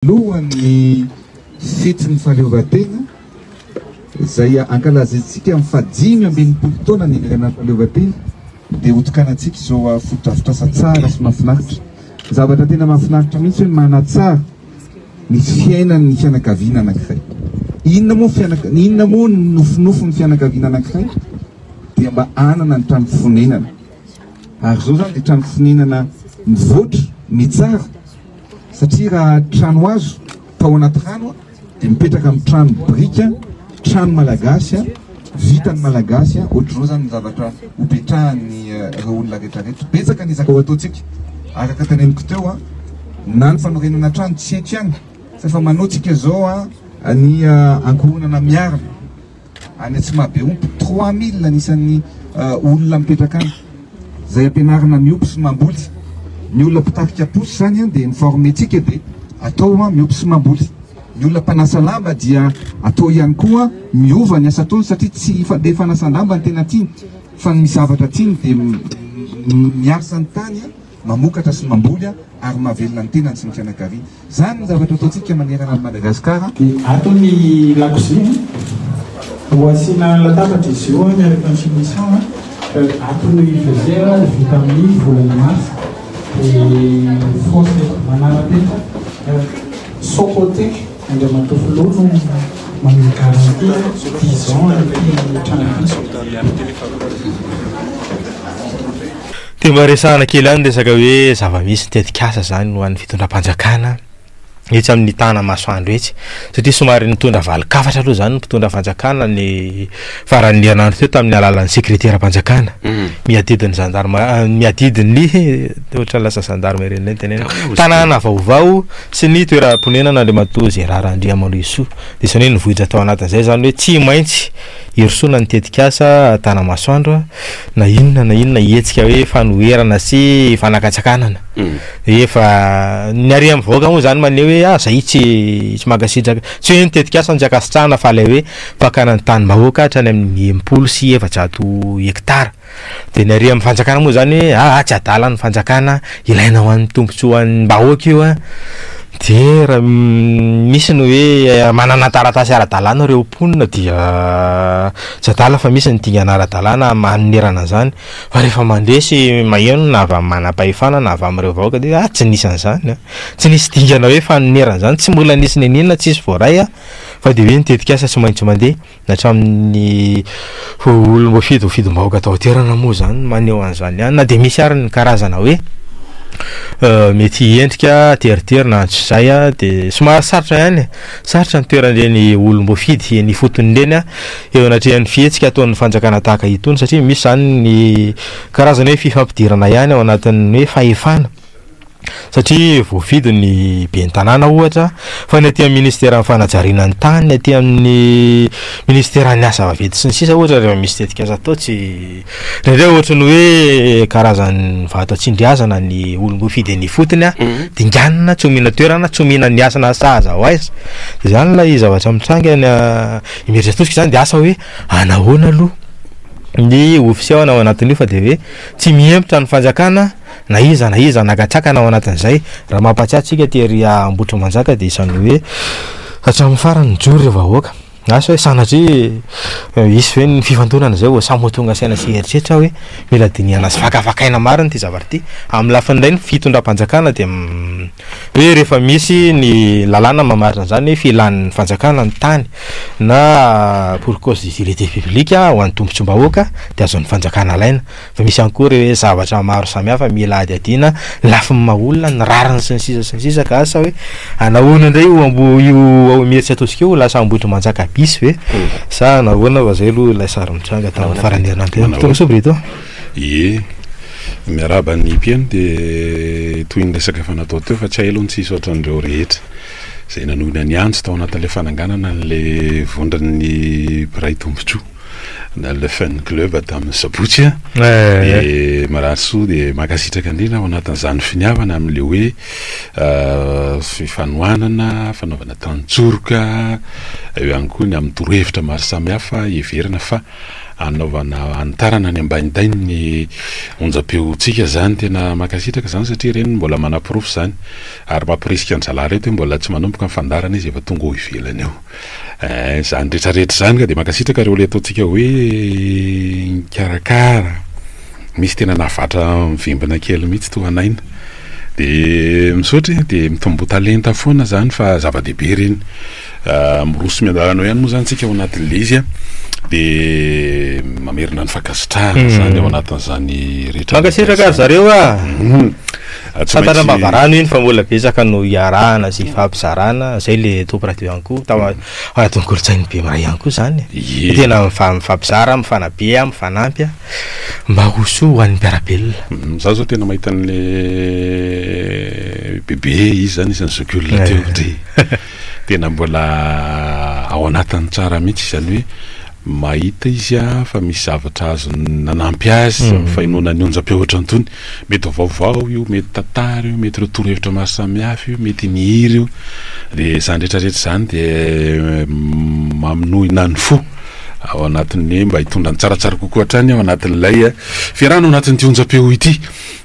Lohany fetiny fahaleovan-tena izay ankalazatsika amin'ny fahadimy ambinipolo taona ny ivelana fahaleovan-tena dia otokanantsika izao fotodrafitrasa tsara sy mahafinaritra. Zavatra tena mahafinaritra mihitsy hoe manatsara ny fiainan'ny fianakaviana anankiray. Inona moa nofinofy ny fianakaviana anankiray dia mba anana ny trano fonenana. Ary zao zany dia trano fonenana mivoatra, mitsara. Satria raha trano azo tao anaty rano dia mipetraka amin'ny trano brika, trano malagasy, vitany malagasy, ohatr'izao zany ny zavatra hopetrahan'ny ireo olona rehetrarehetra. Betsaka ny zakao ataontsika. Araka teneniko teo na ny fanorenana trano tsy eto ihany fa efa manaotsika zao ny ankohonana miarana any Atsimabe ompo 3000 anisan'ny olona mipetraka any. Zay ampianarana miompy sy mamboly. Ny olona mpitarika posy zany dia miformentsika dia atao miompy sy mamboly. Ny olona mpanasa lamba dia atao ihany koa miova ny asa ataony satria tsy dia fanasan-damba ny tena tiany fa ny zavatra tiany dia miarisa ny tany mamokatra sy mamboly ary mahavelona ny tenany sy ny fianakaviana. Zany ny zavatra ataontsika manerana ny Madagasikara. Ato ny lakozia ho asiana latabatra izy io miaraka ny finisana. Ato ny fezera vita amin'ny volana mars. Français manarapetra Sokotek andra matofolo no manome garantie 10 ans ny trano. Timba resahana kely any resaka hoe zava-misy tetikasa zany ho an'ny fitondram-panjakana etsy amin'ny tana masoandro etsy satria somary nitondra valikafatra aloha zany mpitondra fanjakana ny faran'ny herinandro teo tamin'ny alalan'ny sekretera-panjakana miadidiny gendarme miadidiny ohatra lasa gendarmerie ny tenena tanàna vaovao sy ny toeram-ponenana Andriamatoa Gérard Andriamaloisoa dia isany hoe nivohitra tao anatin'izay zany hoe tsy maintsy hirosoana ny tetikasa tana masoandro na inona hetsika hoe fanoherana sy fanakatsakanana efa ny ary amin'ny vahoaka moa zany maneho hoe zay tsy magasitraka tsy hoe nitetikasa ny jakasitrahana fa ilay hoe fakana ny tany-bahoaka hatrany amin'ny 80 sy 400 hektara dia ny ary amin'ny fanjakana moa zany hoe tsy adala ny fanjakana ilaina ho an'ny tombontsoa an'ny bahoaka io dia raha misy ny hoe manana taratasy ara-dalàna ireo mponina dia tsy adala fa misy ny dingana ara-dalàna manerana zany fa rehefa mandresy maheno na avy amin'ny manam-pahefana na avy amin'ireo vahoaka dia tsy nisy an'izany tsy nisy dingana hoe fanerana zany tsy mbola nisy nenina tsisy voaray fa dia hoe nitetikasa tsy maintsy mandeha na hatramin'ny olona fidim-bahoaka atao toerana moa zany maneho an'izany ihany na dia misy ary ny karazana hoe mety endrika teriterina tsy zay dia somary sarotra ihany sarotra ny toerandreny olom-boafidy ny fotony ireny eo anatrehan'ny fihetsika ataon'ny fanjakana tahaka itony satria misy zany ny karazana hoe fifampidirana ihany ao anatin'ny hoe fahefana satria voafidy ny be ny tanàna ohatra fa ny aty amin'ny ministera amin'ny fanajariana ny tany ny aty amin'ny ministera ny asa vaventy sy ny sisa ohatra rehefa misy tetikasa atao tsy rehetra ohatra ny hoe karazany vato atsindriazana ny olom-boafidy ny fotony dinganina tsy omina toerana tsy omina ny asana sahaza ho aiza dia zany la zavatra mitranga ny imeritra tosika zany dia asa hoe anahoana aloha ny ofisiao anao anatin'io fa dia hoe tsy miempotra ny fanjakana na iza nagatsakana ao anatin'izay raha mampatsiatsika tery Ambotro Manjaka dia isany hoe hatramin'ny farany jory rehefa vahoaka asa hoe sanatria isy hoe ny fifantonana zay ho samy tonga saina sy heritreritra hoe mila dinihana sy fakafakaina mariny ty zavatra ty amin'ny lafin'indray ny fitondram-panjakana dia hoe rehefa misy ny lalàna mamarina zany hoe filan'ny fanjakana ny tany na pour cause d'utilité publique ho an'ny tombontsom-bahoaka dia azon'ny fanjakana alaina fa misy ihany koa hoe zavatra maro samihafa mila ady adiana lafin'ny maolona ny rariny sy ny sisa ka asa hoe anahoana indray io mieritsy ataontsika io lasa Ambotro Manjaka bisy hoe sa nahoana fa zay aloha ilay sary mitranga tamin'ny faran'herinandro sobrito miaraba ny mpiany dia toy ny resaka efa natao teo fa tsy hay aloha ny tsisy ohatran'ireo rehetra zay nanohina ny antsy tao anatin'ilay fananganana n'lay vondran'ny Piray Tombontsoa na le fan club tamin'ny Sabotsy dia marasoa dia makasitraka indrindra ao anatin'izany finiavana amin'le hoe fifanohanana fanaovana tantjoroka eo ihany koa ny amin'ny torohevitra maro samihafa everina fa anaovana antarana ny ambanidainy ny onjam-peotsika zany tena makasitraka zany satria reny mbola manapirofo zany ary mampirisika ny zalahy reto hoe mbola tsy manomboka ny fandarana izy efa tonga ho ivelany eo zany rehetrarehetra zany ka de makasitraka reo le ataontsika hoe karakara misy tena navatra mivimbina kely mihitsy to anaina de misaotra de mitombo talenta foana zany fa zava-dehibe reny miroso miandalana ihany moa zany tsika ao anatin'le izy de mamerina ny fankasitrahana zany ao anatin'izany rehetra mankasitraka ary zareo Satanambavarano iny fa mbola betsaka no iarahana sy fampizarana zay le tompirato ihany koa anatin'ny kolotsainy be maray ihany koa zany tena mifampizara mifanabe mifanampy mba ho soa ho an'ny mpiarabelona za zao tena mahita an'le bebe izy zany isan'ny zokulona teo de tena mbola ao anatin'ny tsara mihitsy zany hoe mahita izy fa misy zavatra azo nanampy azy fa inona ny onjam-peohatra antony mety vaovao io mety tantara io mety retorohevitra maro samihafa io mety nihiry io de zany rehetrarehetra zany de maminoina ny fo ao anatin'ny mba hitondra ny tsaratsara kokoa hatrany ao anatin'ilay fiarahana ao anatin'ity onjam-peo ity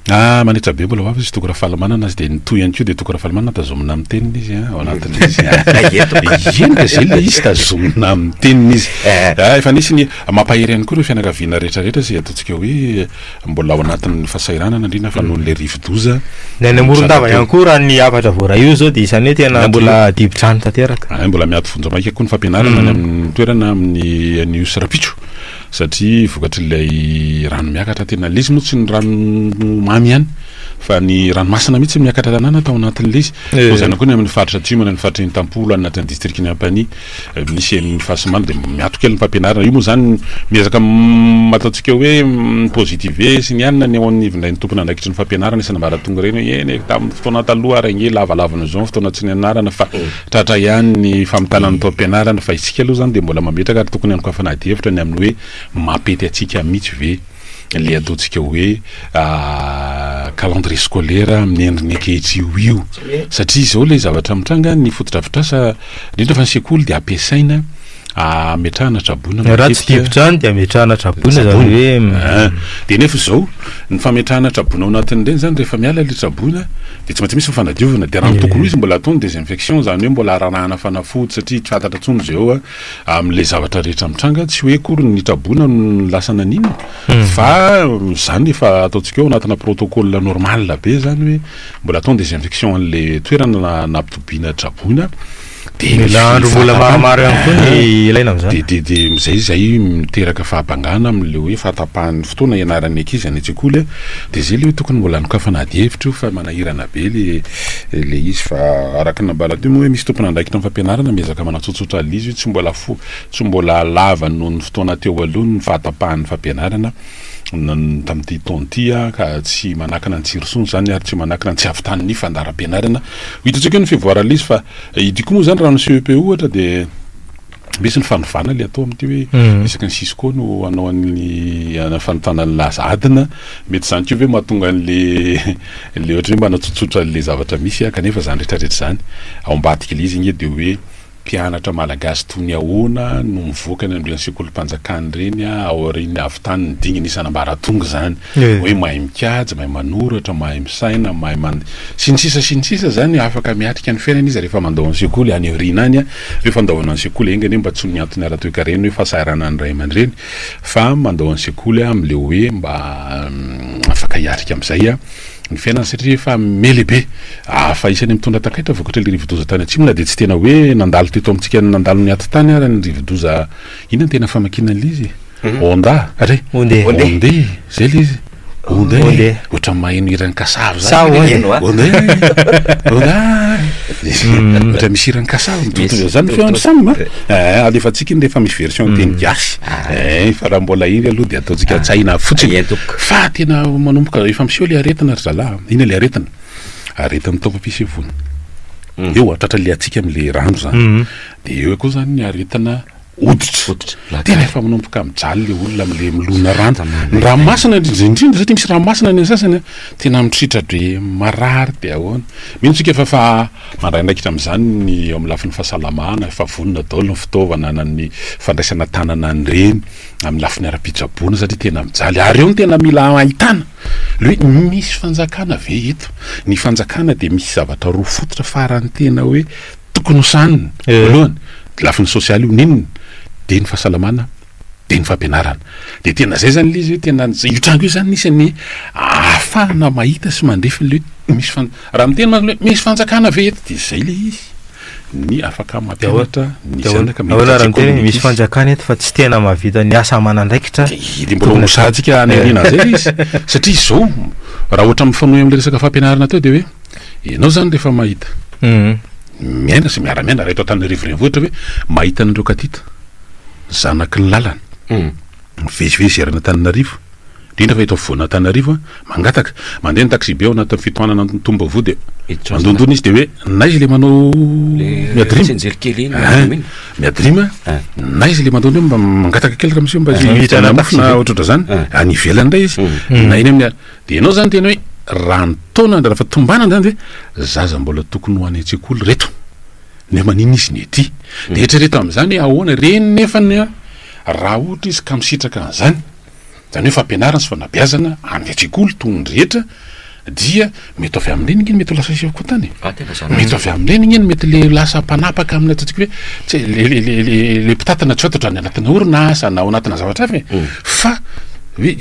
manitra be mbola hoavy izy tokora falamanana azy de nitoy ihany koa de tokora falamanana tazomina amin'ny teniny izy ao anatin'izy eny ka zay le izy tazomina amin'ny teniny izy efa nisy ny mampahery ihany koa reo fianakaviana rehetrarehetra zay ataontsika hoe mbola ao anatin'ny fahasairanana indrindra fa noho le rivodoza ny any Morondava ihany koa raha ny afatra voara io zao de isany hoe tena mbola dibo-trano tanteraka mbola miady fonja maika koa ny fampianarana ny amin'ny toerana amin'ny nius rapitro satria vokatr'ilay rano miakatra tena le izy moa tsy ny rano mamy ihany fa ny ranomasina mihitsy miakatra tanàna tao anatin'le izy zany koa ny amin'ny faritra atsimo ny faritra ny Tampolo anatin'ny district ny Ampani misy ny fahasamana de miato kely ny fampianarana io moa zany miezaka mataontsika hoe positive sy ny anina ny ao amin'ny ivindray ny tompony andraikitry ny fampianarana isana mbaratonga reny hoe eny tamin'ny fotoana taloha ary nge lavalavana zao fotoana tsy ny anarana fa tratra ihany ny famitanana tao ampianarana fa isika aloha zany de mbola mametraka ary tokony anoko fanady hevitra ny amin'ny hoe mapety atsika mihitsy ve le ataontsika hoe calendrier scolaire amin'ny endriny ankehitr'io io satria zao le zavatra mitranga ny fotodrafitrasa indrindra fa ny sekoly de ampiasaina ametrahana trabona raha tsy dibo-trano de ametrahana trabona zany hoe de nefa zao ny fametrahana trabona ao anatin'ireny zany rehefa miala le trabona de tsy maintsy misy mifanadiovana de raha ny tokony izy mbola ataony désinfection zany hoe mbola ranahana fanafody satria tsy fantatra tsony zao amin'le zavatra rehetra mitranga tsy hoe kory ny trabona no lasana n'inona fa zany efa ataontsika eo anatina protocole normal be zany hoe mbola ataony désinfection an'le toerana nampitobiana trabona mila andro mbola mahamaro ihany koa ny ilaina am'zany de zay miteraka fahabangana am'le hoe fahatapahan'ny fotoana ianaran'ny ankizy any an-tsekoly de zay le hoe tokony mbola anokafanady hevitra io fa manahirana be le izy fa araka nambala teo moa hoe misy tompona andraikitra amin'ny fampianarana miezaka manatsotsotra alizy io tsy mbola lava noho ny fotoana teo aloha ny fahatapahan'ny fampianarana tamin'ity taonty ka tsy manakana ny tsirosony zany ary tsy manakana ny tsy avitany ny fandaram-pianarana hitantsika ny fivoarana izy fa idiko moa zany raha ny CEP ohatra de misy ny fanovana le atao amin'ity hoe isaky ny sisy no anao an'ny fanotana ny laza adina mety zany ko hoe mahatonga an'le ohatra hoe mba natsotsotra le zavatra misy kanefa zany rehetrarehetra zany ao ambadika le izy igny de hoe mpianatra malagasy tony ahoana no mivoaka ny am'ireny sekolim-panjakany reny aoriny avy tany ny dinginy isanambaratonga zany hoe mahay mikajy mahay manoratra mahay misaina mahay sy ny sisa zany afaka miatrika ny fiainana izy rehefa mandao ny sekoly any aorina any rehefa andaovana ny sekoly engany mba tsy ny antony ara-toekareny hoe fahasairana ny ray aman-dreny fa mandao ny sekoly am'le hoe mba afaka hiatrika am'izay ny fiainana satria efa melehibe fa isany mitondra takaitra vokatra le rivodoza tany atsimona de tsy tena hoe nandalo teto amintsika nandalo ny aty tany ary ny rivodoza ina ny tena famakinana le izy onda ary onde zay le izy onde ohatra maheno irany kasavo zany ohatra misy irany kasavo zany fiandro samima alefatsika iny rehefa misy version teny gasy fa raha mbola iny aloha de ataontsika tsaina fotsiny fa tena manomboka efa miseo le aretina ry zalahy ina le aretina taopampisevony eo atratra le atsika am'le rano zany de eo koa zany ny aretina oditra tena efa manomboka mijaly le olona am'le milona rano ny ranomasina indrindra satria misy ranomasina ny sasany tena mitritra de marary de ahoana mino tsika fa mandraindraikitra am'izany ny eo amin'ny lafin'ny fahasalamana efa vonona daholo ny fitaovana na ny fandraisana tanana ny reny amin'ny lafin'ny ara-pitsaboana satria tena mijaly ary eo ny tena mila ahitana le hoe misy fanjakana ve eto ny fanjakana de misy zavatra roa fototra farany tena hoe tokony hosanina voalohany lafin'ny sosialy io ninona de ny fahasalamana de ny fampianarana de tena zay zany lizy hoe tena io trango io zany nisany ahafahana mahita sy mandrefy le misy raha miteny hoe misy fanjakana ve eto de zay le izy ny afaka mampianatra ny zanaka misy fanjakana eto fa tsy tena mahavita ny asa manandraikitra de mbola mosatsika anyrina zay izy satria zao raha ohatra mifanohy am'le resaka fampianarana teo de hoe ianao zany rehefa mahita miaina sy miara-miaina raha eto Antananarivo renivohitra hoe mahita an'ireo katita zanaky ny lalana mivezivezy erana Antananarivo indrindra fa eto afovoana Antananarivo mangataka mandeha ny taxi be ao anatin'ny fitohanana ny tomba avo de mandondona izy de hoe na izy le manao miadrima na izy le mandondona mba mangataka kely raha misy mba hitanamofona ohatrotra zany any ivelany ndray izy na iny amin'ny de ianao zany tena hoe raha ny taona raha fa tombanana zany de zaza mbola tokony ho any an-tsekoly reto ne manina izy ny ety de eritrereto am'izany ahoana reny nefany raha ohatra izy ka misitraka an'izany zany hoe fampianarana sy fanabeazana any an-tsekoly tony rehetra dia mety avy amin'ireny iny mety ho lasa isy koa tany mety avy amin'ireny iny mety le lasa mpanapaka amin'ny ataontsika hoe tsy le mpitatana tsy ohatatra ny anatina orinasa na ao anatina zavatra hafa fa hoe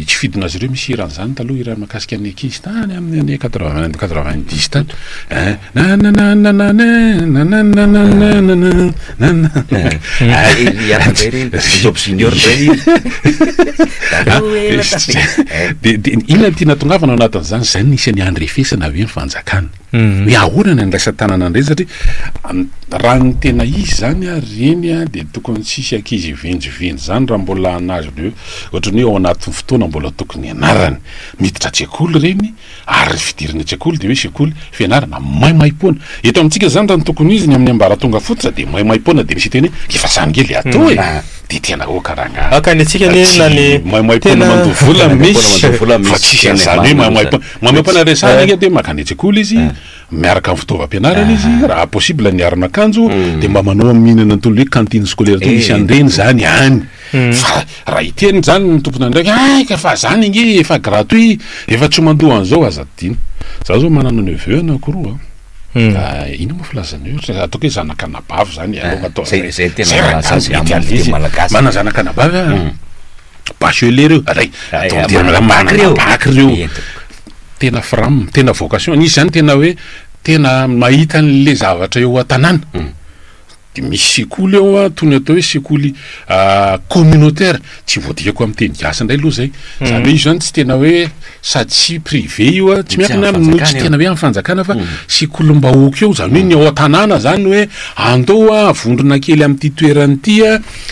tsy fidina azy ireo misy irany zany taloha irany makasika ny ankizy tany amin'ny 90 tany de inona tiana tongavana ao anatin'izany zany nisy ny andrefesana avy ny fanjakana hoe ahoana ny andraisa tanana ndreny satria raha ny tena izy zany reny de tokony tsisy ankizy venjivenjy zany raha mbola anazy reo ohatrany hoe ao anatin'ny fotoana mbola tokony anarany miditra tsekoly reny ary fidirana tsekoly de hoe sekoly fianarana maimaim-poana eto amintsika zany raha ny tokony izy ny amin'ny ambaratonga fototra de maimaim-poana de misy teny hoe kifasany kely atao e de tena ho karanga akany atsika neny maimaim-poana mandovola misy fa tsisy an'izany hoe maimaim-poana resana de makany tsekoly izy miaraka amin'ny fitaovam-pianarana izy raha possible niarana akanjo de mba manao mihinana antolo hoe cantine scolaire to misy an'ireny zany any fa raha iteny zany ny tompona ndraiky aika fa zany inge efa gratuit efa tsy mandoha an'izao aza dina za zao manana neveu anakoroa ino moa filazany io ataoko hoe zanakanabavy zany aloha atao mana zanakanabavy bachelor reo ray bac reo tena fram tena vocation nisy zany tena hoe tena mahita n'le zavatra eo an-tanàna de misy sekoly eo tony atao hoe sekoly communautaire tsy voadikako amin'ny teny gasy indray aloha zay zany hoe izy zany tsy tena hoe sady tsy privé io tsy miakina no tsy tena hoe amin'ny fanjakana fa sekoly mbahoaka eo zany hoe ny ao an-tanàna zany hoe andao avondrona kely amin'ity toerany ity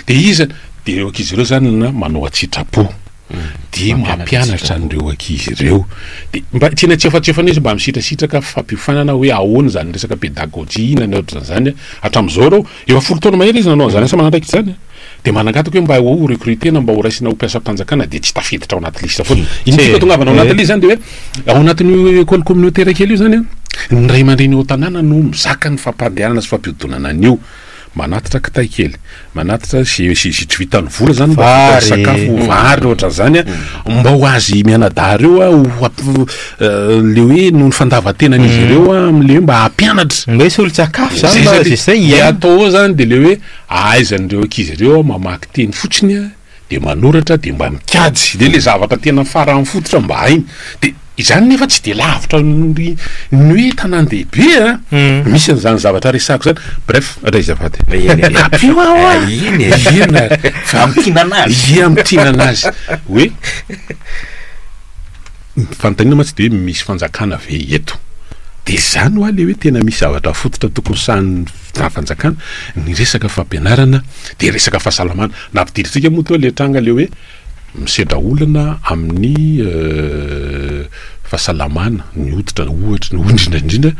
de izy de ireo ankizy ireo zany na manao atsitrapo de mampianatra an'ireo ankizy ireo de mba tiana tsefatsefana izy mba misitrasitraka fampiofanana hoe ahoana zany resaka pédagogie na ny ohatran'izany hatramin'izao reo efa 10 taona mahery izy nanao zany asa manandraiky zany de manangataka hoe mba ho recrutena mba ho raisina ho mpiasa-mpanjakana de tsy tafiditra ao anaty lista foana iny tika tongavana ao anaty lista zany de hoe ao anatin'io école communautaire kely io zany ny ray aman-dreny ao tanàna no mizaka ny fampandehanana sy fampiodonana an'io manatitra kitay kely manatitra sy tsy vitany vola zany mba sakafo vary ohatra zany mba ho azy mianadary eo le hoe no ny fandavantenan'izy ireo am'le mba hampianatra mba isy olo-tsakafo zany zay atao zany de le hoe ahaizan'ireo ankizy ireo mamaky teny fotsiny de manoratra de mba mikady de le zavatra tena farany fototra mba hainy de izany nefa tsy de lavitra ny hoe tanan-dehibe misy an'izany zavatra resako zany bref raizavady apio ao amitiana anazy hoe fantanina ma tsy de hoe misy fanjakana ve eto de zany hoa le hoe tena misy zavatra fototra tokony sahany fanjakana ny resaka fampianarana de resaka fahasalamana na ampidirintsika moa toa le tranga le hoe misedra olana amin'ny fahasalamana ny hoditra ohatra ny ondrindraindrindra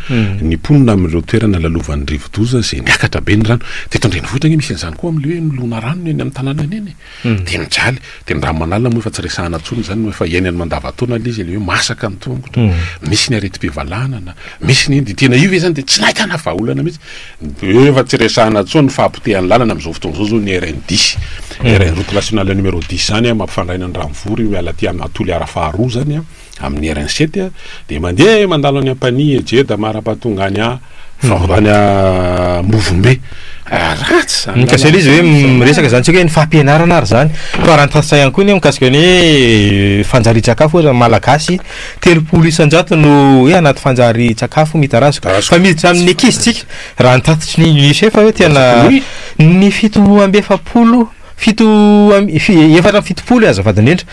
ny mponina amin'ireo toerana lalovan'ny rivodoza zay niakatra be ny rano de tondreny vohitra misy an'izany koa amin'le hoe milona rano eny amin'ny tanàna eny de mijaly de ny raha manala moa efa tsy resahana tsony zany efa iainany mandavataona le izy le hoe masaka ny tongotra misy ny areti-pivalanana misy ny de tena io ve zany de tsy nahitana vahaolana mihitsy efa tsy resahana tsony fahampotehan'ny lalana amin'izao fotoana zao ny RN10 route nationale numéro 10 zany mampifandраina ny Ranovory miala aty amin'ny Toliara faharoa zany amin'ny RN7 de mandeha mandalo any Ampania Jeda Marabatongany faorany Movombe ratsy kasi izy hoe resaka zany tsika hoe ny fampianarana ary zany fa raha nytasay ihany koa ny mikasika ny fanjari-tsakafo oza malagasy 300 isan-jato no hoe anaty fanjari-tsakafo mitarazoka fa miditra amin'ny ankizy tsika raha nitatitry ny lycée fa hoe tena ny 7 efatra fitopolo azafady indrindra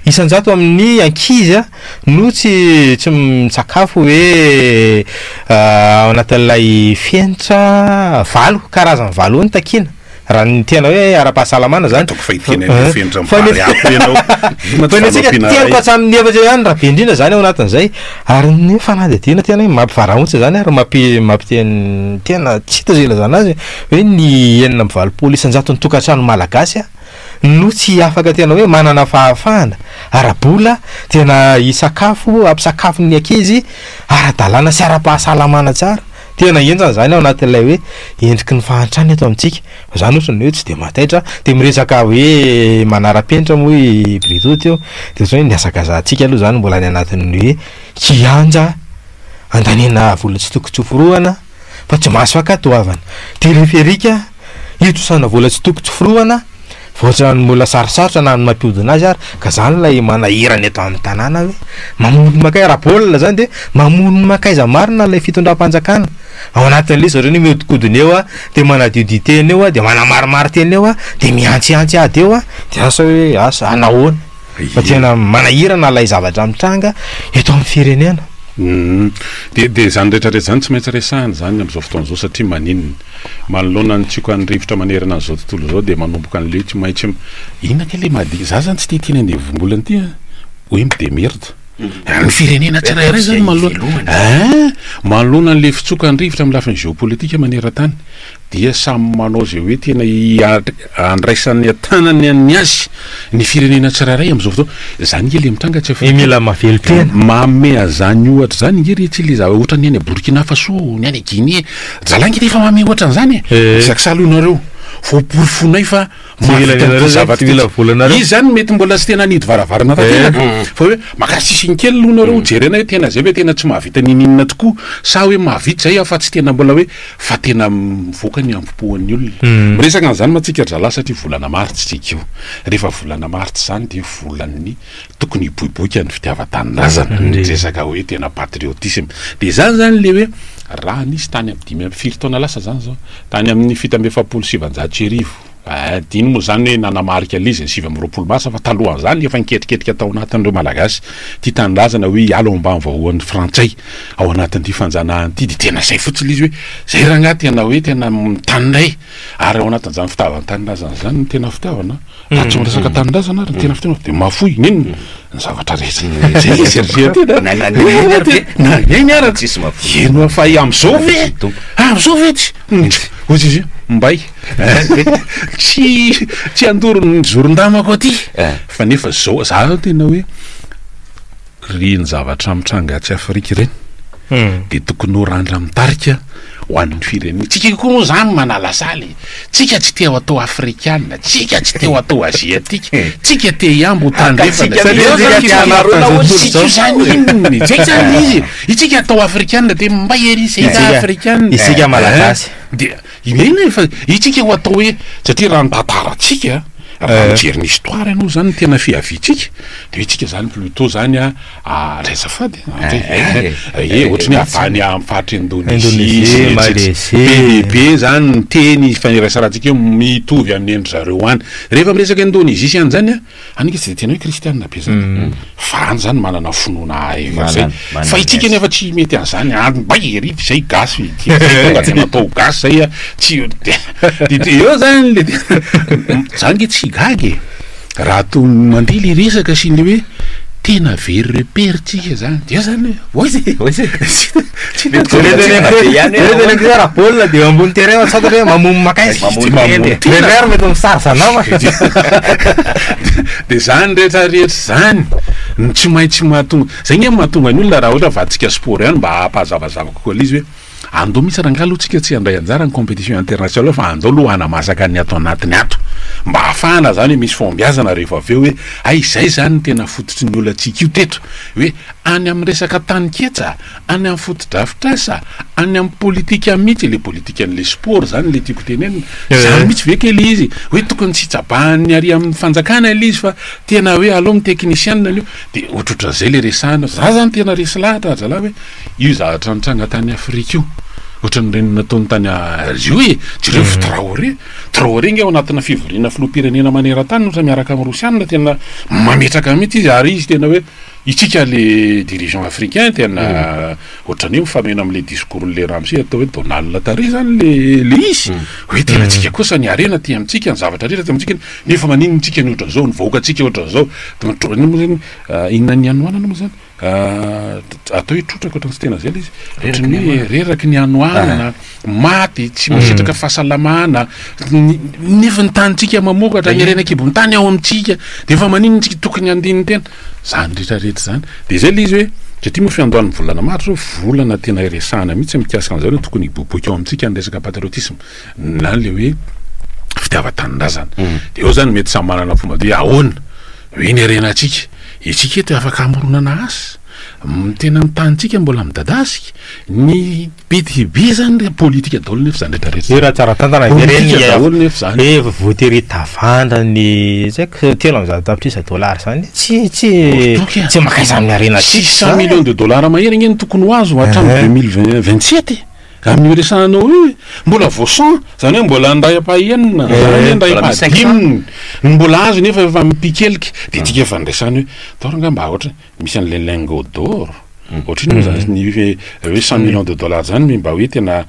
isan-jato amin'ny ankizy no tsy mitsakafo hoe ao anatin'ilay fienitra valo karazany valo ny takina raha ny tena hoe ara-pahasalamana zany tianko hatramin'ny efatra ihany raha be indrindra zany ao anatin'izay ary ny fanadidina tena hoe mampivarahontsy zany ary mampiteny tena tsy hita zany azy hoe ny 9 isan-jato ny tokantrano malagasy no tsy afaka tena hoe manana fahafahana arabola tena isakafo ampisakafo ny ankizy ara-dalàna sy ara-pahasalamana tsara tena enjana zany ao anatin'ilay hoe endriky ny fahantrany eto amintsika zany ohatra ny hoe tsy de mataitra de miresaka hoe manara-penitra moa Brito teo de hoe niasaka zahantsika aloha zany mbola ny anatin'ny hoe kianja andanina vola tsy tokon-tsoforoana fa tsy maso akatoavana teleferika itosana vola tsy tokon-tsoforoana voatra ny mbola sarosarotra na ny mampiodina azy ary ka zany lay manahirany eto amin'ny tanàna hoe mamono makay raha-baolina zany de mamono makaiza marina lay fitondram-panjakana ao anatin'le zareo ny miodikodiny eo de manadiody teny eo de manamaromaro teny eo de miantsiantsy ady eo de asa hoe asa anahoana fa tena manahirana lay zavatra mitranga eto amin'ny firenena de zany rehetrarehetra zany tsy maintsy resahana zany am'izao fotoana zao satria maninona manoloana ny tsika ny rivotra manerana an'izao tontolo zao de manomboka an'le tsy maintsy inona ke le madi za zany tsy tetiny ande vombolany ty hoe midemerda ny firenena tsirairay zany manoloana an'le fitsoka ny rivotra amin'ny lafiny géopolitika maneran-tany dia samy manao zay hoe tena andraisan'ny atanany any azy ny firenena tsirairay am'izao fotoana zany nge le mitranga tsy mila mavelotena mamea zany ohatra zany nge rehetra le za ohatra ny any Burkina Faso ny any Guinée zalangy efa mamea ohatra n'izany zaksalonareo voaporifonay fa izy zany mety mbola tsy tena nidy varavarana tatena fa hoe makasisiny kely lonareo jerena hoe tena zay hoe tena tsy mahavita nininina tokoa sa hoe mahavita zay fa tsy tena mbola hoe fa tena mivoaka ny ampopoan'ny olona miresaka n'zany matsika zala satria volana maritsy tsika io rehefa volana maritsy zany de volan'ny tokony hiboiboika ny fitiavan-taninrazana resaka hoe tena patriotisme de zany le hoe raha nisy tany amin'ny 5 taona lasa zany zao tany amin'ny 770 diny moa zany hoe nanamarika alizy ny 7 masa fa talohan'izany efa niketriketrika tao anatin'ireo malagasy ty tanindrazana hoe hiala ambany vahoan'ny frantsay ao anatin'ity fanjanahany ity de tena zay fotsiny izy hoe zay raha nga tena hoe tena mitanindray ary ao anatin'izany fitaovana tanindrazana zany ny tena fitaovana raha tsy miresaka tanindrazana ary ny tena fitaovana de mafoy ninona ny zavatra rehetra zay eno fa am'izao ve am'izao ve ozy izy mbay tsy andoro ny zoron-damako aty fa nefa zao za tena hoe reny zavatra mitranga tsy Afrika ireny de tokony ho randra mitarika ho an'ny firenena tsika koa moa zany manalasaly tsika tsy te ho atao afrikana tsika tsy te ho atao aziatika tsika te hiambo tandrefana zany itsika atao afrikana de mbay ery zay afrikana isika malagasy de ina efa itsika ho atao hoe satria raha ny tantaratsika raha mijery ny histoire anao zany tena fiavitsika de itsika zany plutôt zany resafady ohatrany avany amin'ny faritra Indonésie PDP zany ny teny faniraisaratsika mitovy amin'ny endry zareo any rehefa miresaka Indonésie sy an'zany anika tsy de tena hoe kristianina be zany fa any zany manana finoana zay fa itsika nefa tsy mety an'zany mbay ery zay gasy tonga de natao gasy zay tsy eo zany le zany nge tsy gagy raha to mandeha le resaka sy le hoe tena very reperitsika zany dia zany raha baolina dia ambony terrain tsata hoe mamomy makaizy mety misarsanao dia zany rehetrarehetra zany tsy maintsy mahatonga zay nge mahatonga ny olona raha ohatra vatsika sport ihany mba hampahazavazava kokoa l izy hoe andao misy raha ngalotsika tsy handray anjara ny compétition international fa andao lohana masaka ny ato anatiny ato mba hafahana zany hoe misy fombiazana rehefa avy eo hoe ay zay zany ny tena fototry ny olatsika io teto hoe any amin'ny resaka taniketsa any amin'ny fotodrafitrasa any amin'ny politika mihitsy le politika n'le sport zany le tiako tenenina zany mihitsy ve kely izy hoe tokony tsy tsabahany ary amin'ny fanjakana ile izy fa tena hoe aloha my teknisianina an'io de ohatrohatran'izay le resahana za zany tena resy lahatra zalahy hoe io zavatra nitranga tany Afrika io ohatrany reny nataony tany rio e jereo Traoré nge ao anatina fivoriana filoham-pirenena maneran-tany ohatra miaraka amin'ny Rosianina tena mametraka mihitsy izy ary izy tena hoe itsika le dirigeant africain tena ohatrany mifamena am'le discours le Ramsey atao hoe Donald Tare zany le izy hoe tena tsika kosa ny arena ty amitsika ny zavatra rehetra ty amitsika nefa manino tsika ny ohatran'izao ny vahoakantsika ohatran'izao inona ny anoanana moa zany atao hoe trotraka ohatran'ny sy tena zay le izy ohatrany hoe reraky ny anoanana maty tsy masitraka fahasalamana nefa ny tanitsika mamokatra ny arena kibo ny tany ao amitsika de efa manino tsika tokony andininy tena zany rehetrarehetra zany de zay le izy hoe satria moa fiandohan'ny volana maro zao volana tena resahana mihitsy mikasika an'izao hoe tokony hiboboka ao amitsika ny resaka patriotisme na le hoe fitiava-tanindrazana de eo zany mety samy manana fomba de ahoana hoe ny arena atsika itsika eto afaka amoronana asy tena mitanitsika mbola midadasika ny betibe zany le politika daholo nefa zany rehetrarehetra raha tsara tantana daholo nefa zany voatery tavandra ny zaiko telo am'izany tapitrisa $, zany tsy makaiza amin'ny arena 600 millions de dollars mahery nge ny tokony ho azo hatramin'ny 2027 amin'ny resanao io mbola voasan zany hoe mbola ndray ampahenina ndray ampahadiminy mbola azo nefa efa mipikelika de tika efa ndraisany hoe taoranga mba ohatra misy an'le lingot d'or ohatriny zany ny hoe 100 millions de dollars zany mba hoe tena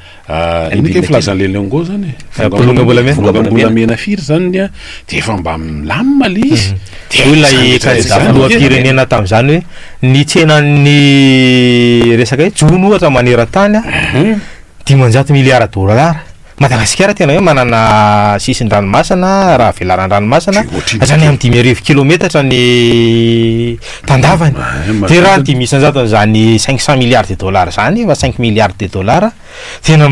inona filazan'le lingot zany volongambola mena firy zany de efa mba milamina le izy de olona ikafirenena tam'izany hoe ny tsenan'ny resaka hoe jono ohatra maneran-tany $10 milliards. Madagasikara tena hoe manana sisin-dranomasina raha velaran-dranomasina zany amin'ny 10,000 kilometatra ny tandavany de raha ny misy zany $500 milliards zany fa $5 milliards tena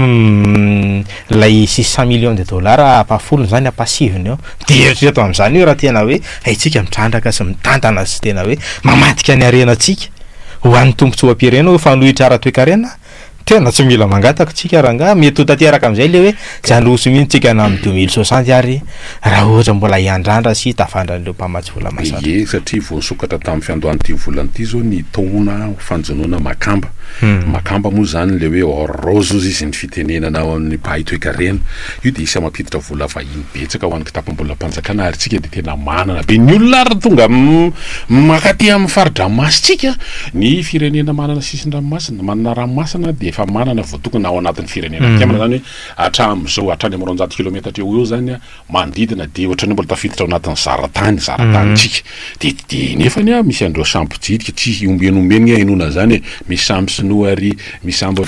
lay $600 millions ampafolony zany ampasivony eo de eritrereto amin'izany hoe raha tena hoe haitsika mitrandraka sy mitantana sy tena hoe mamadika ny arenatsika ho an'ny tombontsoam-pirenena hoe fanohitra ara-toekarena tena tsy mila mangataka tsika raha mety ho tanteraka am'izay le hoe janoso mihitsika na amin'ny 2060 ary raha ohatra mbola hiandrandra sy tavandran'ireo mpamatsy vola masatra satria voasokatra tamin'ny fiandohan'ity volanyity zao ny taona fanjonoana makamba moa zany le hoe orose izy ny fitenenana ao amin'ny mpahay-toekarena io de isa mampiditra vola vahiny betsaka ho an'ny kitapam-bola mpanjakana ary tsika de tena manana be ny olona ary tonga makaty amin'ny faridranomasitsika ny firenena manana sisin-dranomasina manana ranomasina de efa manana voatokony ao anatin'ny firenena kamana zany hoe hatramin'izao hatrany amin'ny 100 kilometatra eo zany manodidina de ohatrany mbola tafiditra ao anatin'ny zaratanytsika de nefany misy andreo sampo jidika tsy ombenombenigny hainona zany misy sampo sinoa ary misy sambo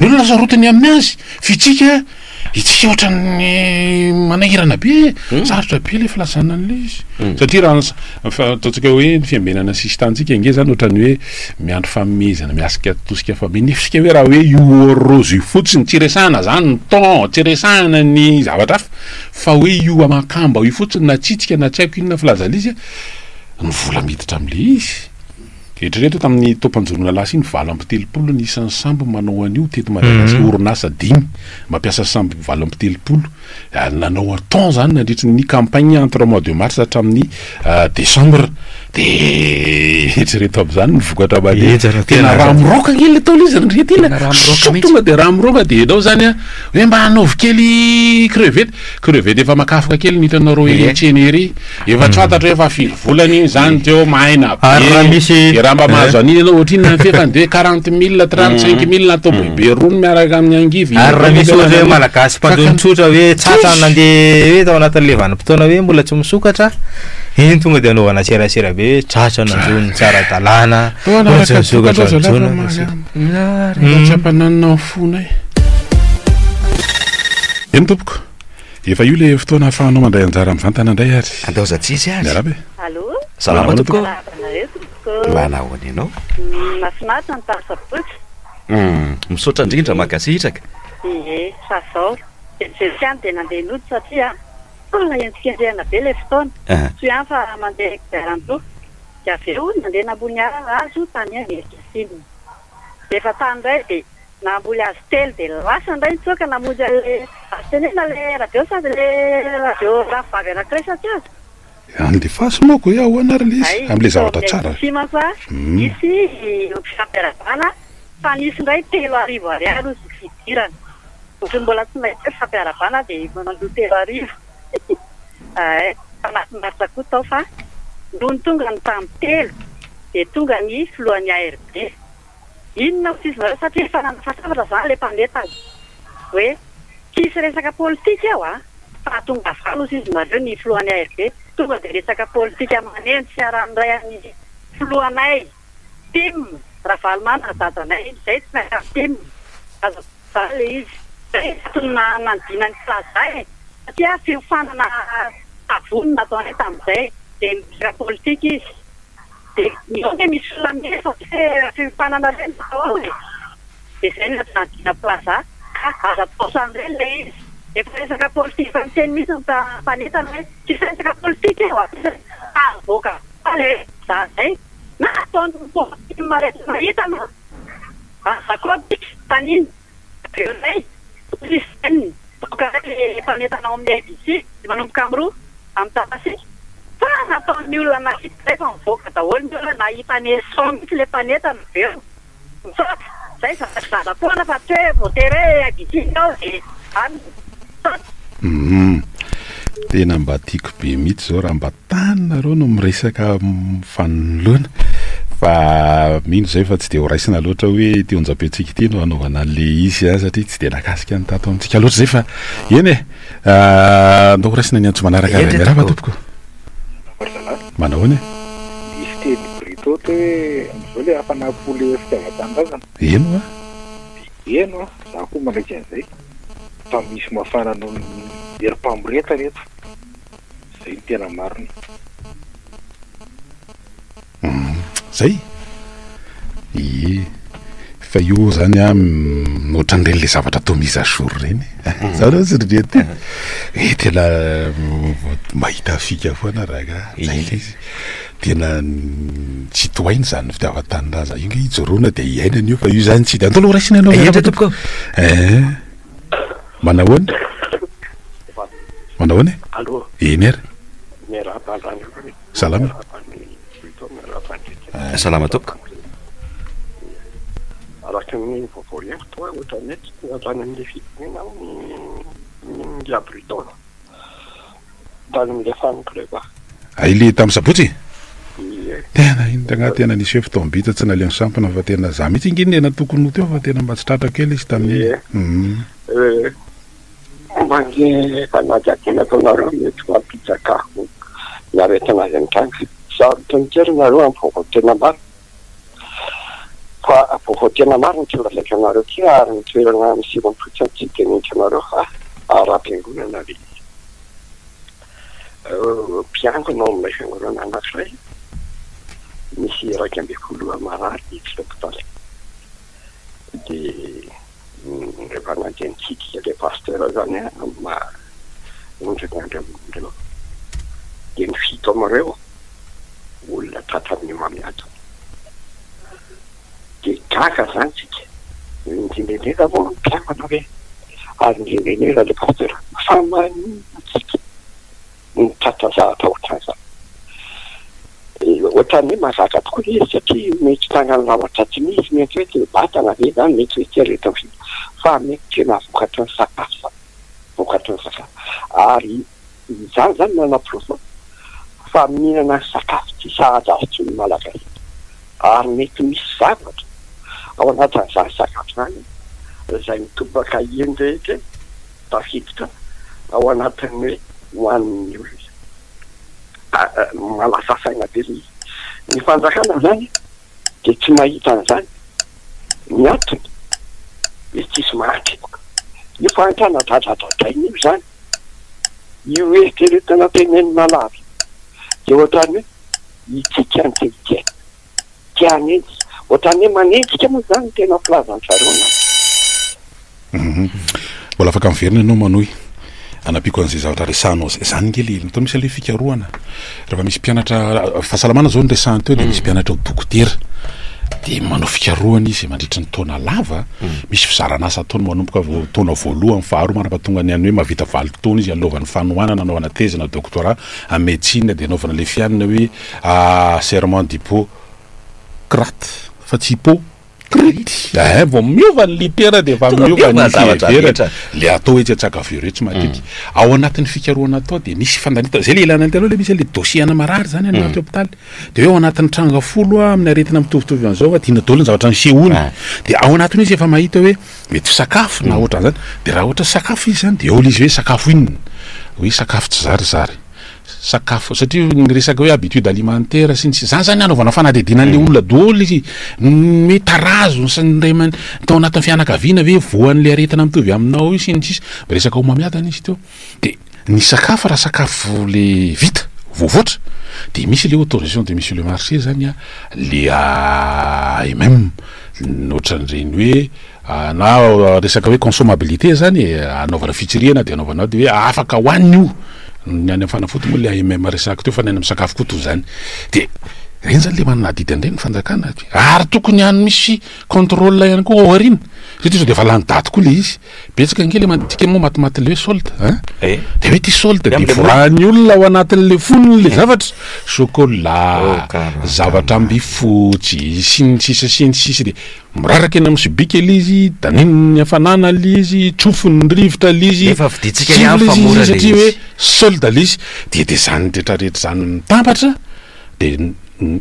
olona sarotiny amin'ny azy fitsika itsika ohatrany manahirana be sarotra be le filazana an'le izy satria raha ataontsika hoe ny fiambenana sisy tantsika inge zany ohatrany hoe miandro famimezana miasika tosika fame nefsika hoe raha hoe io rose io fotsiny tsy resahana zany ny ton tsy resahana ny zavatra hafa fa hoe io amakamba io fotsiny na tsitsika na tsy haiko inona filazana izy ny vola miditra am'le izy eritreretra tamin'ny tompanjonona lasa iny 7 ny isan'ny sambo manao an'io teto Madagasikara orinasa 10 mampiasa sambo 7 nanao aton zany nandritra ny campagne entre mois de mars hatramin'ny décembre de tsy reto am'zany nyvokatra mandeha Etsy, tena raha miroka kely atao izy ny rety ila tonga de raha miroka de enao zany a hoe mba hanaovy kely crevette efa makafoka kely nitanao ro entseny ery efa tsy fantatra efa firy volana iny zany teo mahaina be raha mba mahazo an'iny anao ohatry iny nafefany de 40 000 35 000 atao bebe rony miaraka amin'ny angivy ary raha misy hoe malagasy mpandony tsotra hoe tsatra nandeha hoe tao anatin'le vanim-potoana hoe mbola tsy misokatra iny tonga de anaovana serasera be hoe tratra nanjony tsara dalàna sokatra tsy ampananina fona eny tompoko efa io le fotoana ahafahanao mandray anjara amin'ny vantana indray ary andao zatsisy azy miarabe Allô? salama tokoa Ko manahoana ianao mafinaritra ny tasabotsy. misaotra indrindra makasitraka Ie, sa zao. Jery de nandeha nody satria olona endrikendrehana be le fotoana. Tsy ihany fa mandeha kodiaran-droa. De avy eo nandeha namboly hazo tany any Erikisiny. De efa tany indray de namboly hazo telo de lasa indray nitsoaka namonjy le tenena le radio sady le radio ravavavy anankiray satria azy. an'le fasy moko hoe ao anary le izy amin'le zavatra tsara Sy masa isy fampiarabana fa nisy indray 3,000 ariary izy fidirana. Ohatry mbola tsy mahita fampiarabana de manandoa 3,000. Mahafinaritra koa tao fa nohony tonga ny tamin'ny telo de tonga ny filohan'ny ARB. Inona ho izy nareo satria efa nanafasavatra zany le mpaneta hoe tsisy resaka politika ao fa tonga valo izy nareo ny filohan'ny ARB. Tonga de resaka politika maneno sy arahandray amin'ny filohanay tim ravalomana dadanay izay tsy mainka tim azo zany le izy tona nandina ny plazay satria fiofanana savony nataonay tamin'izay de resaka politika izy de nioe misy olona fa fiofanana reny atao e de zay no nandina plaza aza paosan'ireny le izy efa resaka politika miteny misy mpanetana hoe tsy resaka politika eo avoaka ale za zay na ataony politika marehetra mahita ma azakoa taniny beonay kriseny toka le mpanetana ao amin'ny ABC de manomboka am'roa amin'ny tapasika fa nataony olona nahita rehefa mivoaka daholo ny olona nahita ny son mitsy le mpanetana beo misaotra zay zavakoana fa tsy hoe votere ABC ao de any tena mba tiako be mihitsy zao raha mba tanareo no miresaka fanoloana fa mino zay fa tsy de ho raisina loatra hoe te onjam-petsika ity no anaovana an'le izy a satria tsy de nakasika ny tato amintsika loatra zay fa eny ndao ho raisina ny antso manaraka miarava tompoko manahoana misy teny britoto hoe am'izao le afanapoly fitiavan-tanindrazana eno eno za koa mandraiky an'izay fa misy mafana no erim-pamoreta reto zay ny tena marina zay fa io zany a nohatran'ireny le zavatra atao mise à jour reny zao no tsy rety tena mahita fika foana raha zay le izy tena tsy toainy zany fitiavan-tanindraza io nga ijoroana de iainana io fa io zany tsy de antolo raisina anao tompoko manahoana Allô eny ary miarahaba salama salama tompoko araka ny vovoreako toa ohatrany hoe atrany amin'le fitonena ny abritona tany amin'le faniko rehefa le tamin'ny sabotsy tena iny tagna tena nisy hoe fotoam-bita tsy naleany sampona fa tena za mihitsy inginena tokony ho teo fa tena mba tsy tratra kely izy tamin'ny mange kanady atena ataonareo mety mampitsakako naretana azy an-trano sarotra nikery nareo am'vovao tena maro fa vovao tena maro ny tolasaika anareo ty ary nitoerana amin'ny sivampotsiny tsy de nintsy anareo fa ara-piangonana le mpiangona ao amin'ilay fiangonana anankiray misy 2 marary tsy lopitaly de rehefa nandeha nitsidika le pasteur zany ondraka andreo de mifito amareo olona tratrany mamiato de gaga zany tsika indrindrendreza vo mpiamana hoe ary indrindrendreza le pasteur fa manina tsika nitratra zavatra ohatran'izany ohatrany hoe mazatra tokoa izy satria mety tagnany zavatra tsy misy mety hoe ty batana ve zany mety hoe tsy reto fi fa mety tena vokatry ny sakafo vokatry ny sakafo ary izany zany manam-porofo fa mihinana sakafo tsy sahaja azy ny malagasy ary mety misy zavatra ao anatin'izany sakafo zany izay mitobaka iny rehetra tafiditra ao anatin'ny hoe hoan'ny olona malasa saina be izy ny fanjakana zany de tsy mahita an'izany miatony izy tsisy mahatreboka io fankana dradradradrainy io zany io eritreretana teneny malavy de ohatrany hoe itsika ny tetikeny tiany etsy ohatrany hoe manentsika moa zany tena filazany zareo mbola afaka miverina ianao manohy anapiko an'izay zavatra resanao zay zany ngely natao misy ale fikaroana rehefa misy mpianatra fahasalamana zao ny resahany teo de misy mpianatra dokotera de manao fikaroana izy mandritra ny taona lava misy fizaranasa ataony manomboka taona voalohany faharoa manapatonga ny any hoe mavita 20 taona izy anaovany fanohanana anaovana tezina doctorat en médecine de anaovana le fianina hoe serment d'Hippocrate fa tsy Hippocrate vao miova ny litera de efa miova ny vera le atao hoe tsy atsakafo ireo tsy matetika ao anatin'ny fikaroana atao de misy fandanita zay le ilana ny taloha le misy le dossier ana marary zany anaty hôpitaly de hoe ao anatin'ny tranga folo amin'ny aretina mitovitovy an'izao fa tiana daholo ny zavatra ny sehoany de ao anatiny izy efa mahita hoe mety sakafo na ohatran'izany de raha ohatra sakafo izy zany de eo izy hoe sakafo inona hoe sakafo tsy zarizary sakafo satria ny resaka hoe habitude alimentaire sy zany zany anaovana fanadidinan'le olona daholo izy hoe tarazo ny tao anatin'ny fianakaviana ve voan'le aretina mitovy aminao io sy ny sisa resaka homamiadana izy teo de ny sakafo raha sakafo le vita voavoatra de misy le autorisation de monsieur le marché zany le même ohatran'ireny hoe na resaka hoe consommabilité zany anaovana fitsiriana de anaovana de hoe afaka hoaniny io ny any am'fanafody moa le AMM resaka teo fa ny any am'sakafo koa toy zany de reny zany le manana didy andreny ny fanjakana ary tokony any misy contrôle ihany koa ao aoriana satria sao de efa lany daty koa le izy betsaka ngely mantika moa matimaty le hoe solde de hoe ty solde de vorahany olona ao anatin'le fonony le zavatra chocolat zavatra ambifotsy sy ny sisa de miraraka eny amin'ny subika izy daniny hafanana izy tsofony rivotra izy satria hoe solde izy de zany rehetrarehetra zany mitambatra de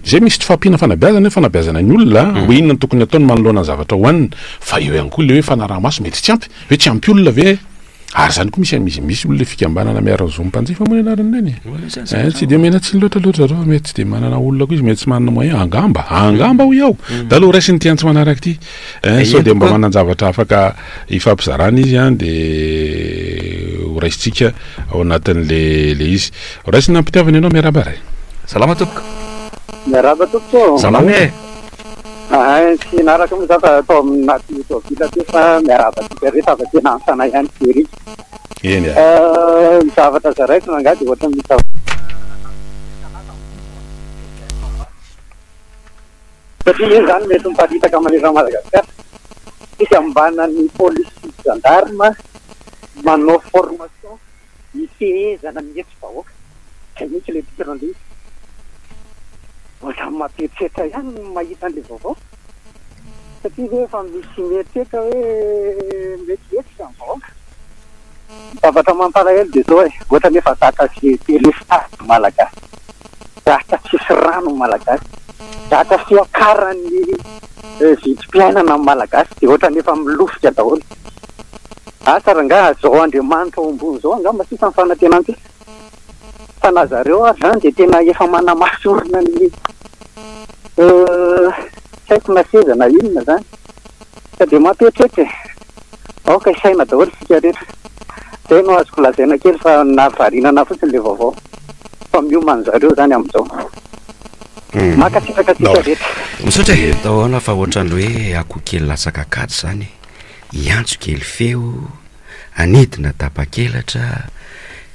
zay misy tsy fampiana fanabeazana ny olona hoe inona ny tokony ataony manoloana ny zavatra hoanina fa eo ihany koa le hoe fanaraha-maso mety tsy ampy hoe tsy ampy olona ve ary zany koa misy olona fikambanana miarana zo mpanjifa moa anarany reny tsy de mena tsy loatra reo mety tsy de manana olona koa izy mety tsy manana moyen angamba ho iaho da aloha raisiny tiany tsy manaraka ty sao de mba manan-javatra afaka ifampizarana izy de horaisitsika ao anatin'le izy horaisiny ampitiavana ianao miaraba ray salama tompoko miaraba tompoko salama tsy naraka moa za fa atao aminaty tovila ty fa miaraba tika rehefa fa tena ansana ihany tery eny zavatra zaraiko nanga de ohatra misy satria iny zany mety miparitaka manefa Madagasikara isy ambanany police sy gendarme manao formation ifehezana mihetsy vahoaka misy le tirandry ohatrany mampetsetra ihany mahita an'le vaovao satria hoe efa misy metseka hoe mety etsy zany vahoaka zavatra mampalahelo de zao ohatra nefa data sy telefony malagasy data tsisy rano malagasy data fiakarany vidim-piainana malagasy de ohatra nefa milofika daholo saranga zao Andriamanitra ao ambony zao angamba sisa ny fanantenana ty fa na zareo ary zany de tena efa manamasorona ny saiko na seza na inona zany sady mampetrety aoka isaina daholo sika rehetra zay no azoko lazaina kely fa navarinana fotsiny le vaovao fa miomany zareo zany amin'izao makatsifakatsika rehetra misaotra tao ana fa ohatrany hoe akoho kely lasakakaty zany iantso kely feo anidina tapa-kelatra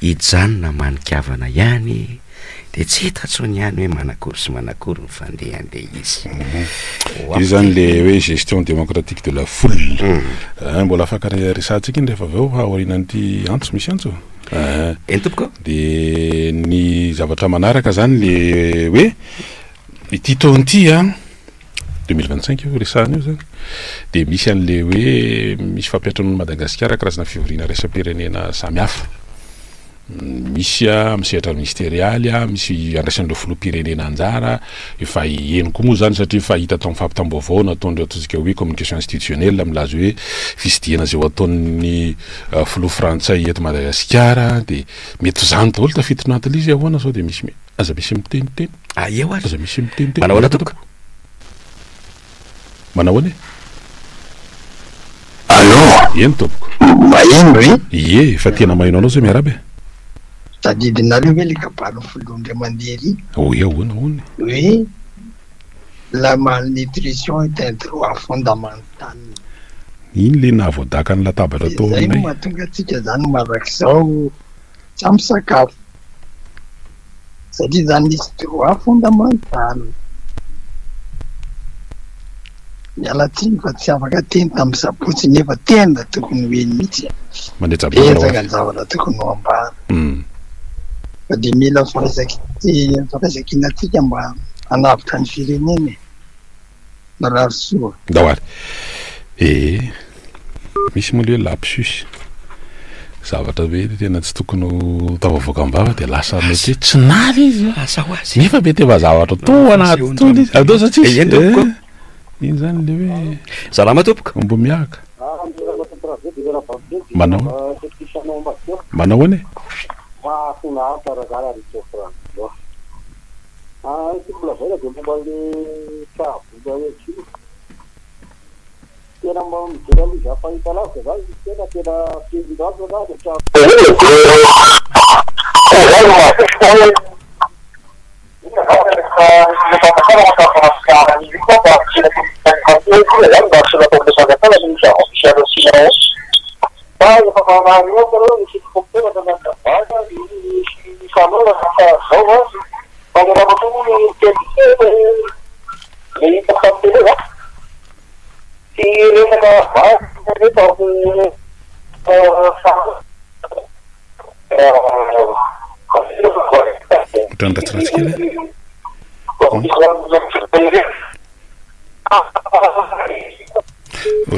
ijanona manikavana ihany de tsy hitatsony ihany hoe manakory sy manakory ny fandehan'le izy io zany le hoe gestion démocratique de la foule mbola afaka resantsika iny rehefa aveo aorinan'ity antso misy antso eny tompoko de ny zavatra manaraka zany le hoe ity taona ity a 2025 io resahana io zany de misy an'le hoe misy fampiatran'ny Madagasikara karazana fivoriana raisam-pirenena samihafa misy a misehatra ministerialy a misy andraisan'ireo filoham-pirenena anjara efa eny koa moa zany satria efa hita tao amin'ny fampitam-baovao nataon'ireo ataontsika hoe communication institutionnelle milaza hoe fisidihana zay ho ataon'ny filoha frantsay eto Madagasikara de mety zany daholo tafiditra anatin'izy izy ahoana sao de misy aza misy miteniteny eo aza misy miteniteny manao ana tokoka manao any allo eny tompoko maheno e ie fa tena maheno anao zay miarabe tadidinareo ve le kabalo filohandray mandeha ry oe ahoana ahoany oui la malnutrition est un droit fondamental iny le nahavoadaka ny latabatra tao zay aminay mahatonga atsika zany marak'izao tsy misakafo satria zany misy droit fondamental miala tsiny fa tsy afaka teny tamin'ny sabotsy nefa tena tokony hoeny mihitsy betsaka ny zavatra tokony ho ambara fa de mila firaisakinatsika mba hanavitra ny firenena marary soa dahoary misy moa le hoe lapsus zavatra hoe tena tsy tokony ho tavavoaka ambava de lasa mety hoe tsy nary izy asa ho azy nefa mety eva zavatra to anaty tony izy adao satria iny zany le hoe salama tompoka mbo miaka manao manao any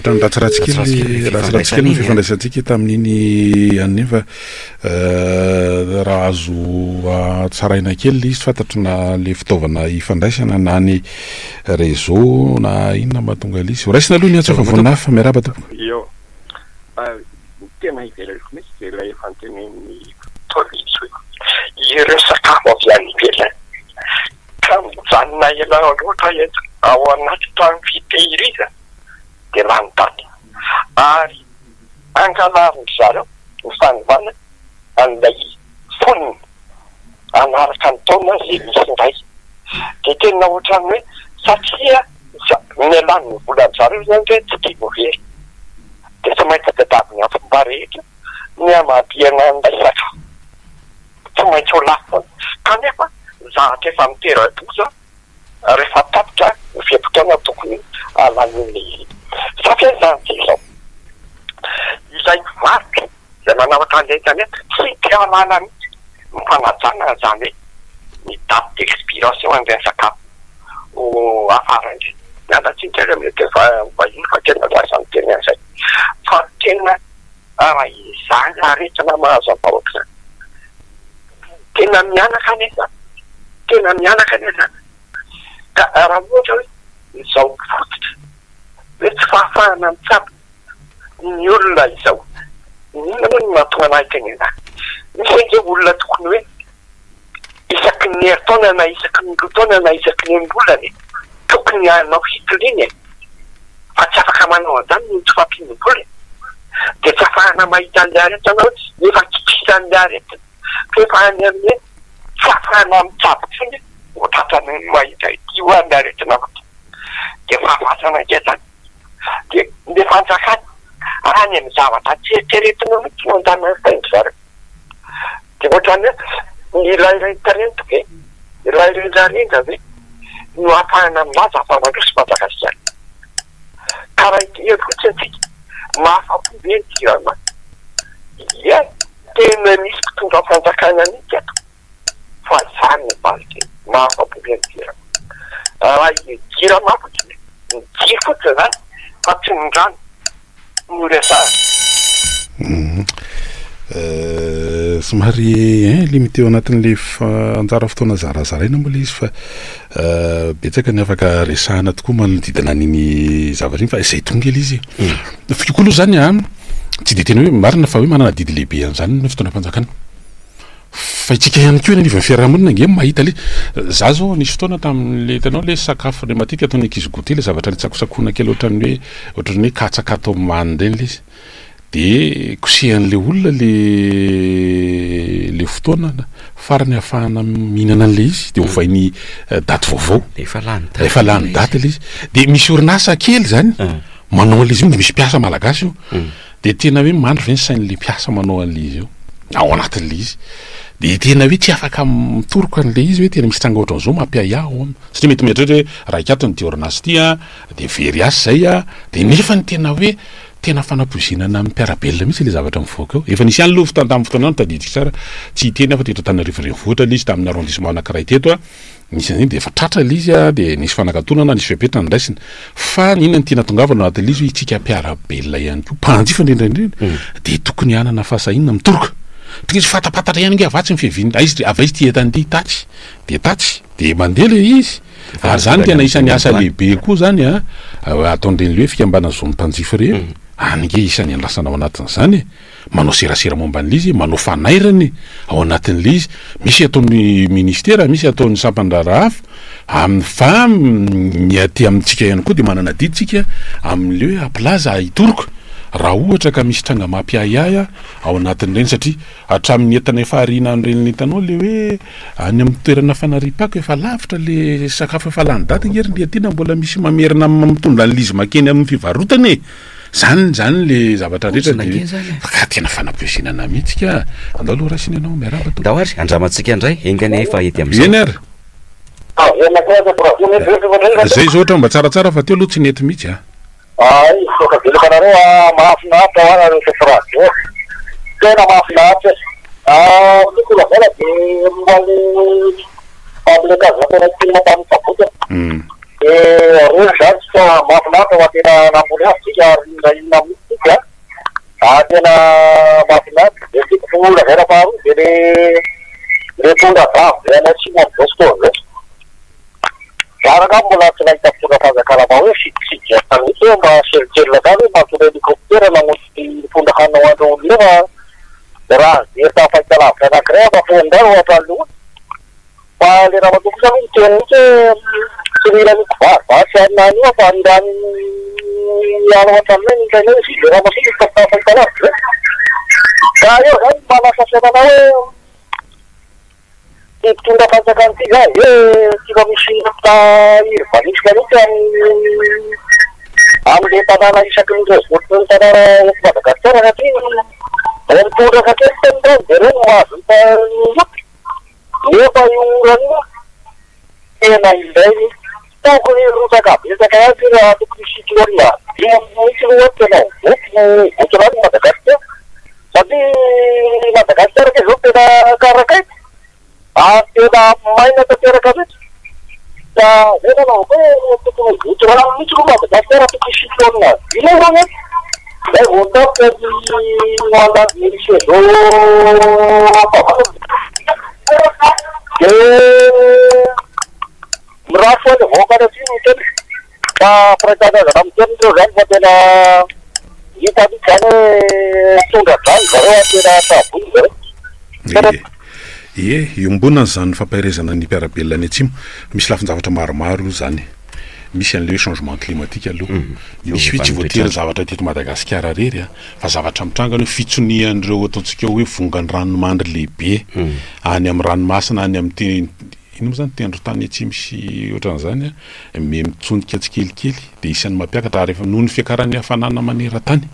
ohatrany ratsiratsykely ratsiratsykely ny fifandraisantsika tamin'iny an'iny fa raha azo tsaraina kely izy fantatrina le fitaovana ifandraisana na ny réseau na inona mahatonga izy raisina aloha ny atsofa vonafa miaraba tompoko io tena ivelako mihitsy de la efa antenen'ny police hoe ireo sakafo avy any ivelany ka mijanona ela loatra eto ao anaty trano fitehiriza de lany daty ary angalariny zareo ny fanovana an'ilay foniny anaraka ny taona zay misy ndray de tena ohatrany hoe satria nyalany ny volany zareo zany hoe tsy tia movery de tsy maintsy dadaviny afomba rehetra ny amabiana an'ilay sakafo tsy maintsy ho lafo kanefa zahatra efa mitera-doza rehefa tapitra ny fiam-potoana tokony alan'iny satria zany zao ilay varotra zay manavaka an'ilay zany tsy tia alala mihitsy mifanajana zany hoe ny date d'expiration an'ilay sakafo ho afara indray mialatsika mety efa vahiny fa tena loasany teny an'izay fa tena raha izany aretina mahazo avahoaka zany tena mianaka nefa tena mianaka nefa ka raha ohatra hoe izao fototra hoe tsy fahafahana mitsabo ny olona izao inona moa ny mahatonga anahy tenena misy an'izay olona tokony hoe isaky ny herintaona na isaky ny roataona na isaky ny ambolany tokony anao hitiliany fa tsy afaka manao an'izany ny tsy fampinoboly de tsy afahana mahita an'le arety anao nefa kikisa an'le arety fefa any amin'ny tsy afahana mitsabo fony ohatrany mahita io an'le aretina vat de fahafatana ke zany de le fanjakany any amin'ny zavatra tsy eritreretina mihitsy no andana faingo zareo de ohatrany hoe ilairay tarentoka e ilairendrarendra ve no afahana milaza afamandrosy Madagasikara karaha ity fotsy atsika mahafapo ny tirama ia tena misy mpitondra fanjakana an'ity ato fa zany ny valike mahafapo ny tirama gira mafotsy gira fotsy zany fa tsy nindrano noresa somary limité eo anatin'le anjara fotoana zarazaraina moa le izy fa betsaka ny afaka resahana tokoa manodidina niny zavatra iny fa izay tonga ela izy fikolo zany tsy de tena hoe marina fa hoe manana didy lehibe an'izany ny fotoanam-panjakana fa itsika ihany koa ny fiarahamonina nge mahita le za zao nisy fotoana tamin'le tanao le sakafo le matetika ataony ankizy goûté le zavatra le tsakosakona kely ohatran'ny hoe katsakato manireny le izy de kosehan'le olona le fotoana farany ahafahana mihinana an'le izy de hovainy daty vaovao efa lany daty le izy de misy orinasa kely zany manao an'le izy io de misy mpiasa malagasy io de tena hoe mandro ve ny sain'le mpiasa manao an'le izy io ao anatin'le izy de tena hoe tsy afaka mitoroko an'le izy hoe tena misy tranga ohatran'izao mampiahiaho satria mety mieritreritra hoe raikatony ty orinasa ty de very asy zay de nefa ny tena hoe tena fanapoizinana amin'ny mpiarabelona mihitsy le zavatra mivoaka eo efa nisy ihany loha tamin'ny fotoana any tadidika tsara tsy hiteny afa teto Tanarivo renivohitra le izy tamin'ny arrondissement anankiray teto nisy an'iny de efa tratra le izy de nisy fanankatoanana nisy fepetra ny raisiny fa inona ny tena tongavana anatin'le izy itsika mpiarabelona ihany ko mpanjifa indrindraindrindra de tokony hanana fahasahinana mitoroka tonga izy fatapatatra ihany nge avatsy mifeviana izy ava izy ty etan'ity tatsy de mandeha le izy ary zany tena isan'ny asa lehibe koa zany ataon'ireny le fikambana zony mpanjifa re ange isan'ny andrasana ao anatin'izany manao serasera momba an'le izy manao fanairany ao anatin'le izy misy ataon'ny ministera misy ataon'ny sampandrara hafa fa miaty amintsika ihany koa de manana diditsika amin'le hoe aplaza hitoroka raha ohatra ka misy tranga mampiahiahy ao anatin'ireny satria hatramin'ny entana efa harina an'ireny hitanao le hoe any amin'ny toerana fanaripako efa lavitra le sakafo efa lany daty ngeriny le tena mbola misy mamerina mitondra an'le izy makeny amin'ny fivarotany zany le zavatra rehetra ka tena fanapoesinana mihitsika andao aloha rasiny ianao miaraba to dahoary andramantsika indray engany efa ety amin'izay eny ary zay zao ohatra mba tsaratsara fa teo aloha tsy nety mihitsy sokabelokanareo mahafinaritra hoanareo radio tena mahafinaritra mikolavola de mbaly familekazatena tena tamin'ny saboty de reo zany fa mahafinaritra fa tena namboly asika inona mitsika tena mahafinaritra de tiako fola vera faharoa de le tonga vavy de anao tsy mambostoa Jaraka mbola tsy nahita mpitondra fanjakana ma hoe fiditsidika tanitsy hoe mba serikelina zany hoe mahatonga helikoptera namoty mitondra hanao andro olona fa raha zerita fahitalavitra anankiray mafondrano ohatran'loha fa le raha matoko zany miteny mihitsy tsy mila miko varovatsy aminany io fa rirany ano ohatran'ilay nindrainay izy le raha masika fahitalavitra ka eo zany manasa fianana hoe mitondra fanjakana ty zay tika misy irvanisika mihitsy am'le tanàna isaky ny revoty tanàna Madagasikara satria mitondra sakely tenindreny de reny mahazo nefa io ranio tena ilay tokony rotaka betsaka azy raha tokony sitrona mihitsy loha tena votonany Madagasikara satria Madagasikara ke zao tena karakaiky tena maina tanteraka mihitsy da zay nanao hoe tokony voto raha mihitsy loha Madagasikara tokony sitrona ino rony zay voatako mandady mirisy zao de mirafo any voakana ty ny teny fa firaitanaazana miteny reo zany fa tena hita mihitsy zany hoe tonga drany zareo tena tabony zareo iombonany zany fampahirezana ny mpiarabelona any atsimo misy lafin-javatra maromaro zany misy an'le changement climatique aloha misy hoe tsy voatery zavatra teto Madagasikara rery fa zavatra mitranga hoe fitsonihan'ireo ataontsika hoe vongany ranomandry lehibe any amin'ny ranomasina any amin'ny ino moa zany tendro tany atsimo sy ohatran'izany mitsondrika tsikelikely de isan'ny mampiakatra ary efa noho ny fiakaran'ny hafanana maneran-tany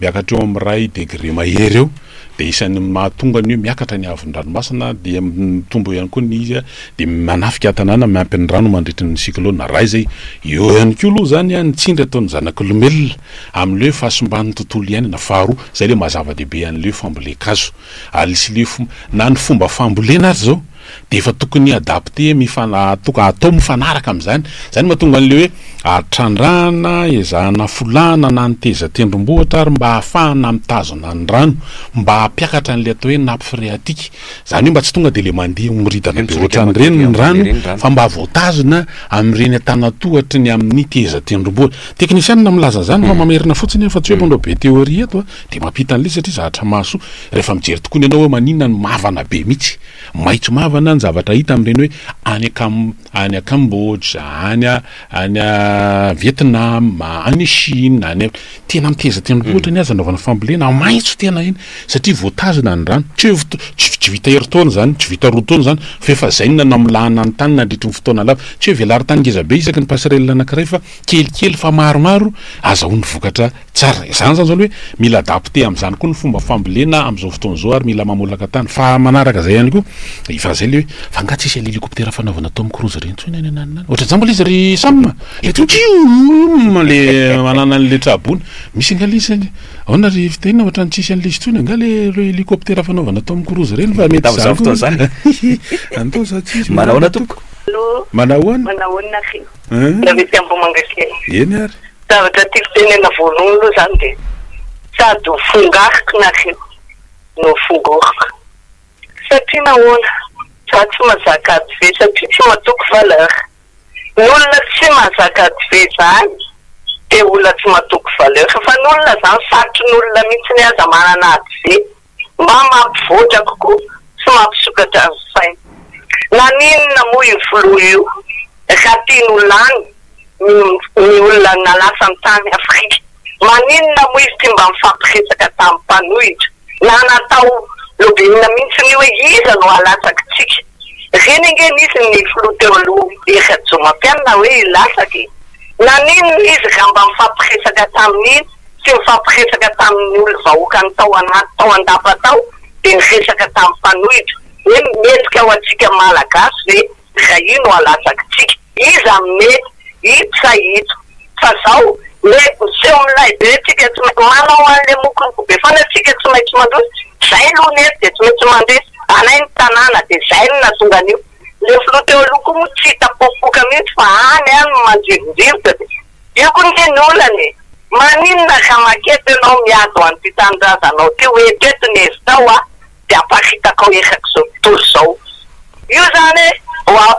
miakatra eo amin'ny ray degré mahery eo de isan'ny mahatonga ny hoe miakatra ny havon-dranomasina de mitombo ihany koa ny izy de manafika tanàna miampy ny rano mandritry ny cyclone ray zay eo ihany koa aloha zany nitsindry ataon'ny zanak'olombelona amin'le hoe fahasombany tontolo iainana faharoa zay le mazava-dehibe an'le fambolekazo ary sy le na ny fomba fambolena ary zao de efa tokony adapte atao mifanaraka am'zany zany mahatonga an'le hoe atrandrana ezahana folana na nyteza tendrombohitra ary mba hahafahana mitazona ny rano mba hampiakatra an'le atao hoe nappe phréatique zany hoe mba tsy tonga de le mandeha miridana be ohatran'ireny ny rano fa mba voatazona am'ireny antanatohatry ny amin'ny teza tendrombohitra teknisianina milaza zany fa mamerina fotsiny fa tsy hoe manao be teoria eto de mampita an'le satria zavatra maso rehefa mijery tokony ianao hoe maninona ny mavana be mihitsy maitso mavana ny zavatra hita am'ireny hoe any Cambodge any Vietnam any Chine any tena miteza tendrombohitra ny azy anaovana fambolena maitso tena iny satria voatazona ny rano tsy vita heritaona zany tsy vita roa taona zany fa efa zainina namilahana ny tany nandritry ny fotoana lava tsy hoe velary tany ngeza be isaky ny passerelle anankiray fa kelikely fa maromaro azahoany vokatra tsara zany zany hoe mila adapte am'zany koa ny fomba fambolena am'izao fotoana zao ary mila mamolaka tany fa manaraka zay ihany koa ifa zay le hoe fa nga tsisy hélicoptère fanaovana Tom Cruise reny tsony any ananana ohatra zany mbola izy ry samma le manana an'le trabona misy nga lisy aona ry fitena ohatra ny tsisy an'le izy tsony nga le hélicoptère fanaovana Tom Cruise reny fa mety zany fotoana zany andao za tsisy manahoana tompoko manahoana khio mety ambomangakely eny ary zavatra tiako tenena voalohany aloha zany de sady ho fongahiko na khio no fongohiko satria nahoana za tsy mazaka ady ve satria tsy matoko valeur ny olona tsy mazaka ady ve zany de olona tsy matoko valeur fa ny olona zany sarotry ny olona mihitsy ny aza manana ady ve mba mampivoatra kokoa sy mampisokatra azy saina na ninona moa io filoha io raha tian'olona any ny olona nalasa ny tany Afrika maninona moa izy ty mba mifampiresaka tamin'ny mpanohitra na natao lobelina mihitsy ny hoe iza no alasaky tsika reny ngeny izy ny filoha teo aloha Erajomampianina hoe ilasaky na ninona izy raha mba mifampiresaka tamin'iny sy mifampiresaka tamin'ny olo vahoaka ny tao anaty tao andapa-tao de niresaka tamin'ny mpanohitra hoe metsika ao atsika malagasy ve raha ino alasaky tsika iza mety hito sa hito fa zao mety seho milay be tsika tsy manao an'le mokoko be fa na tsika tsy maintsy mandroso zay aloha nety de tsy maintsy mandresy anay ny tanàna de zay no natonga an'io le filoha teo aloha koa moa tsy hita popoka mihitsy fa any any mandrivondrivotra de io koa ny olany maninona raha makety ianao miady ho an'ity tanindrazanao ty hoe teto ny hevitao de ampahitako eraka zao tontolo zao io zany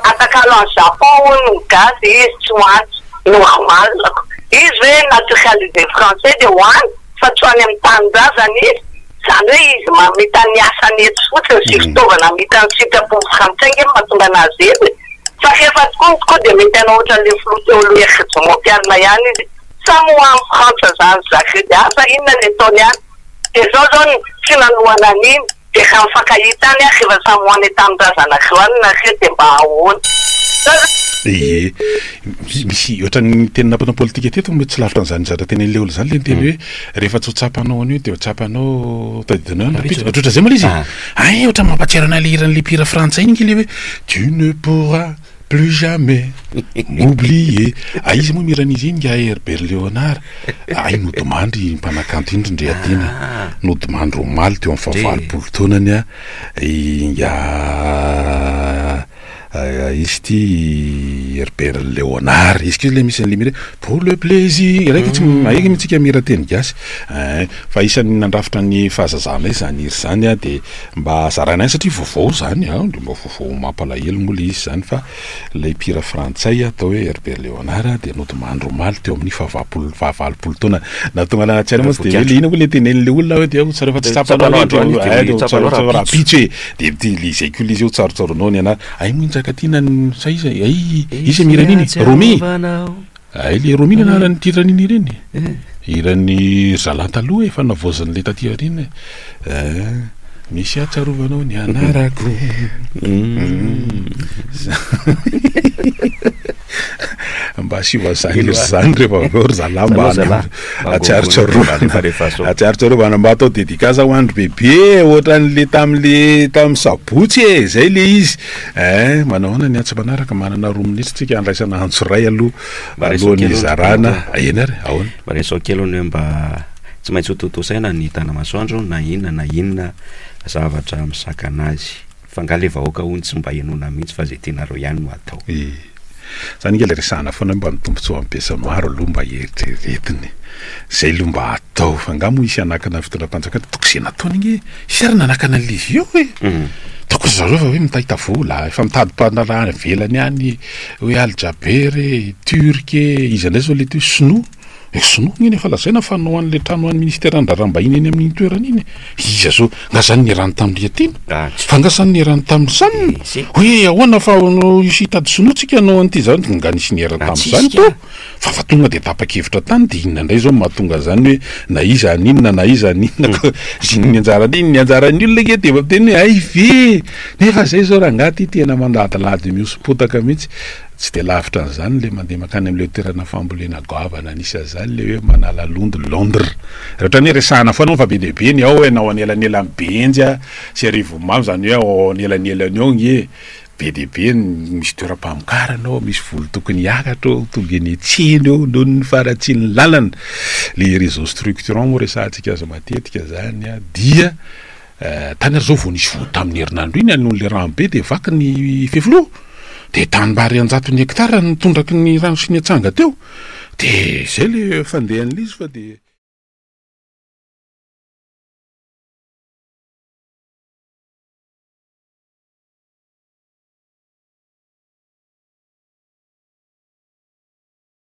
atakalo any Japon no gasy izy tsy hoaty normalako izy hoe naturalisé français de hoany fa tsy hoany amin'ny tanindrazana izy zany hoe izy mamita ny asany eto fotsiny sy fitaovana mita ny sitrapo frantsay nge mahatonga anazy edy fa rehefa tokoa de mety anao ohatran'le filoha teo aloha Erajomampianina ihany izy samy ho amin'ny Frantsa zany zakre de asa inona ny ataony any de zao zao tsy nanoana an'iny de raha mifankahita any rehefa samy hoany tanindrazana roany na re de mba ahoana misy ohatran'ny teny napana politika teto mety tsy lavitra n'izany zatra teny an'le olo zany le teny hoe rehefa tsy ho tsapanao an'io de ho tsapanao tadidinao ohatratra zay moa izy ay ohatra mampatsiaro ana le hiran'le mpira frantsay iny le hoe tu ne pourras plus jamais m'oublier izy moa miran'izy iny nga Herbert Léonard nodimandry mpanakanto indro ndre adina nodimandry omaly teo amin'ny fahavalopolo taonany nga izy ty Herbert Léonard izy le misy an'le mira pour le plaisir raiky tsy aika mitsika mira teny gasy fa isan'ny nandrafitra ny fahazazana izy zany iry zany de mba zaranay satria vaovao zany de mba vaovao mampalahelo moa le izy zany fa le mpira frantsay atao hoe Herbert Léonard de nodimandry omaly teo amin'ny fahavalopolo taona natonga anaty ara moa de hoe le ina koa le tenen'le olona hoe de tsara fa tsy tsapanao rapitso de le izay koa le izy eo tsarotsaronao ny ana ay moa katina sa iza izy miraniny Romy ay le Romy anarany tiraniny ireny iran'ny zalantaloha efa navozan'le taty ariny misy atsarovanao ny anarako mba asivazany zany rehefa ry zalamba atsiarotsarovana mba atao dedikasa ho andro bebe ohatran'le tamin'ny sabotsy zay le izy manahoana ny atsa manaraka manana roa minitra tsika andraisana antsoray alohan'ny zarana eny ary ahoana mba resao kelony hoe mba tsy maintsy hototosaina ny tana masoandro na inona zavatra misaka anazy fa nga le vahoaka hony tsy mba henona mihitsy fa zay tenareo ihany no atao zany nge le resahana foana mba nitombontsoa ampiasa maro aloha mba eritreretiny zay lo mba atao fa nga moa isy anakana fitondram-panjakana toko zay nataony ige isy ary nanakana livy eo toko zareo fa hoe mitahita vola efa mitady-panarahana velany any hoe aljabery turke izy andray zao le to sinoa sinoa iny efa lazaina fanao an'le trano an'ny ministère andrarambahiny eny amin'ny toerana iny iza zao nga zany nirano tamin'ny Riatina fa nga zany nirano tamin'izany hoe ahoana fa isy tady sinoatsika anao an'ity zany nga nisy nirano tamin'izany to fa tonga de tapa-kevitra tany de inona indray zao mahatonga zany hoe na iza aninona na iza aninona ko ziny ny anjarany olona ke de teny hoe ay ve nefa zay zao raha ngaty tena mandadilady miosopotaka mihitsy tsy de lavitra an'izany le mandeha makany am'le toerana fambolena goavana nisy azany le hoe manala londo Londres rehetra ny resahana foana fa be dehibe ny ao enao anelanela mibenja sy arivomamy zany hoe ao anelanelany ao gne be dehibe misy toeram-pamokarana ao misy volo tokony hiakatra ao tonga ny tsiny eo noho ny faratsiny lalana le réseau structurant moa resahantsika azo matetika zany dia tany ary zao vao nisy voa tamin'ny herinandro iny an'olole rano be de vaky ny fevilo de tanimbary 100 hektara nitondraky ny rano sy ny atsanga teo de zay le fandehan'le izy fa de